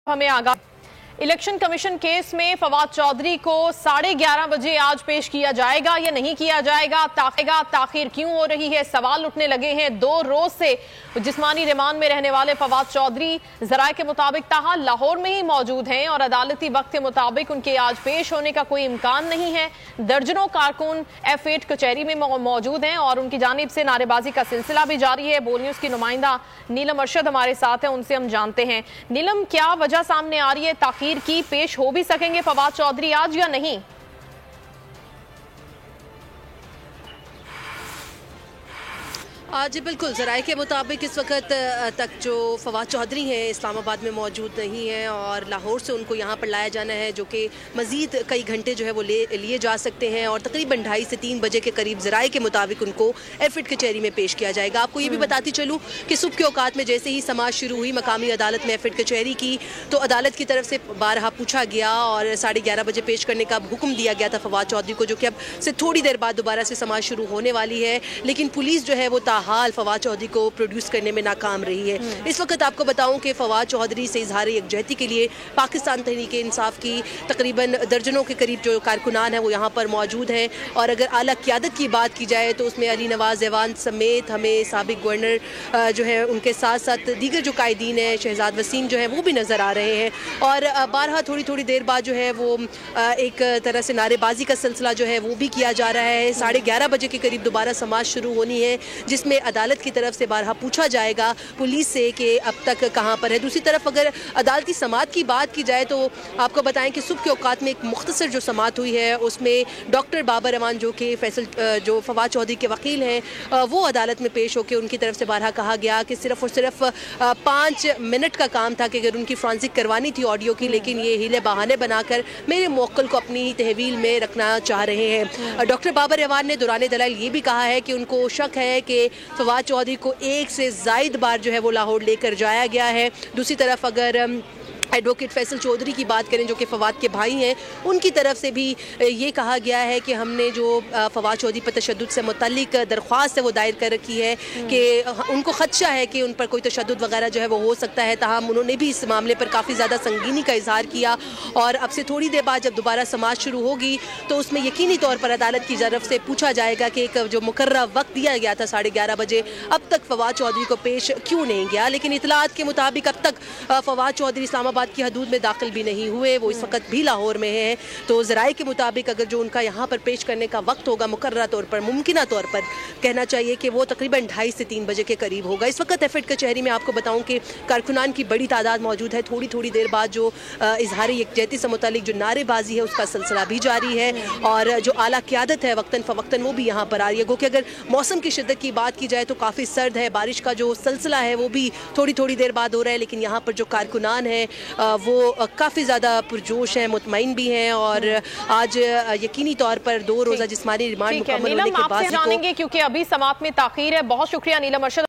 हमें आगा election commission case में फवाद चौधरी को 11:30 बजे आज पेश किया जाएगा या नहीं किया जाएगा, ताखिर क्यों हो रही है, सवाल उठने लगे हैं। 2 रोज से जिस्मानी रिमांड में रहने वाले फवाद चौधरी जराये के मुताबिक ताहाल लाहौर में ही मौजूद हैं और अदालती वक्त के मुताबिक उनके आज पेश होने का कोई इम्कान नहीं है। दर्जनों कारकुन F8 कचहरी में मौजूद हैं और उनकी जानिब से नारेबाजी का सिलसिला भी जारी है। बोल न्यूज की नुमाइंदा नीलम अरशद हमारे साथ है, उनसे हम जानते हैं। नीलम, क्या वजह सामने आ रही है ताखिर की? पेश हो भी सकेंगे फवाद चौधरी आज या नहीं? जी बिल्कुल, ज़राए के मुताबिक इस वक्त तक जो फवाद चौधरी हैं इस्लामाबाद में मौजूद नहीं हैं और लाहौर से उनको यहाँ पर लाया जाना है, जो कि मज़ीद कई घंटे जो है वो लिए जा सकते हैं और तकरीबन 2:30 से 3 बजे के करीब ज़राए के मुताबिक उनको F8 कचहरी में पेश किया जाएगा। आपको ये भी बताती चलूँ कि सुबह के औकात में जैसे ही समाअत शुरू हुई मकामी अदालत में F8 कचहरी की, तो अदालत की तरफ से बारहा पूछा गया और 11:30 बजे पेश करने का हुक्म दिया गया था फवाद चौधरी को, जो कि अब से थोड़ी देर बाद दोबारा से समाअत शुरू होने वाली है। लेकिन पुलिस जो है वो हाल फवाद चौधरी को प्रोड्यूस करने में नाकाम रही है। इस वक्त आपको बताऊं कि फवाद चौधरी से इजहार यकजहती के लिए पाकिस्तान तहरीक-ए-इंसाफ की तकरीबन दर्जनों के करीब जो कारकुनान हैं वो यहाँ पर मौजूद हैं और अगर आला क़यादत की बात की जाए तो उसमें अली नवाज ऐवान समेत हमें साबिक गवर्नर जो है उनके साथ साथ दीगर जो कायदीन हैं, शहजाद वसीम जो है वो भी नज़र आ रहे हैं और बारहा थोड़ी देर बाद जो है वो एक तरह से नारेबाजी का सिलसिला जो है वो भी किया जा रहा है। 11:30 बजे के करीब दोबारा समाअत शुरू होनी है, जिसमें अदालत की तरफ से बारहा पूछा जाएगा पुलिस से कि अब तक कहां पर है। दूसरी तरफ अगर अदालती समाअत की बात की जाए तो आपको बताएं कि सुबह के औकात में एक मुख्तसर जो समाअत हुई है उसमें डॉक्टर बाबर अमान जो कि जो फवाद चौधरी के वकील हैं वो अदालत में पेश होकर उनकी तरफ से बारहा कहा गया कि सिर्फ और सिर्फ 5 मिनट का काम था कि अगर उनकी फ्रांसिक करवानी थी ऑडियो की, लेकिन ये हीले बहाने बनाकर मेरे मुवक्किल को अपनी ही तहवील में रखना चाह रहे हैं। डॉक्टर बाबर अमान ने दौरान दलाइल ये भी कहा है कि उनको शक है कि फवाद चौधरी को 1 से ज़ायद बार जो है वो लाहौर लेकर जाया गया है। दूसरी तरफ अगर एडवोकेट फैसल चौधरी की बात करें जो कि फवाद के भाई हैं, उनकी तरफ से भी ये कहा गया है कि हमने जो फवाद चौधरी पर तशद्दुद से मुतल्लिक दरख्वास्त है वो दायर कर रखी है कि उनको खदशा है कि उन पर कोई तशद्दुद वगैरह जो है वो हो सकता है। ताहम उन्होंने भी इस मामले पर काफ़ी ज़्यादा संगीनी का इजहार किया और अब से थोड़ी देर बाद जब दोबारा समाअत शुरू होगी तो उसमें यकीनी तौर पर अदालत की तरफ से पूछा जाएगा कि एक जो मुकर्रर वक्त दिया गया था 11:30 बजे, अब तक फवाद चौधरी को पेश क्यों नहीं गया। लेकिन इतलात के मुताबिक अब तक फवाद चौधरी इस्लामाबाद की हदूद में दाखिल भी नहीं हुए, वो इस वक्त भी लाहौर में हैं। तो ज़राए के मुताबिक अगर जो उनका यहाँ पर पेश करने का वक्त होगा मुकर्रर तौर पर, मुमकिना तौर पर कहना चाहिए कि वो तकरीबन 2:30 से 3 बजे के करीब होगा। इस वक्त F8 कचहरी में आपको बताऊं कि कारकुनान की बड़ी तादाद मौजूद है। थोड़ी देर बाद जो इजहार यकजहती से मुतालिक जो नारेबाजी है उसका सिलसिला भी जारी है और जो आला क़यादत है वक्तन फ़वक्तन वो भी यहाँ पर आ रही है। गो कि अगर मौसम की शिद्दत की बात की जाए तो काफ़ी सर्द है, बारिश का जो सिलसिला है वो भी थोड़ी देर बाद हो रहा है, लेकिन यहाँ पर जो कारकुनान है वो काफ़ी ज़्यादा पुरजोश हैं, मुतमईन भी हैं और आज यकीनी तौर पर 2 रोज़ा जिस्मानी रिमांड मुकम्मल होने के बाद जानेंगे क्योंकि अभी समाअत में ताख़ीर है। बहुत शुक्रिया नीलम अरशद।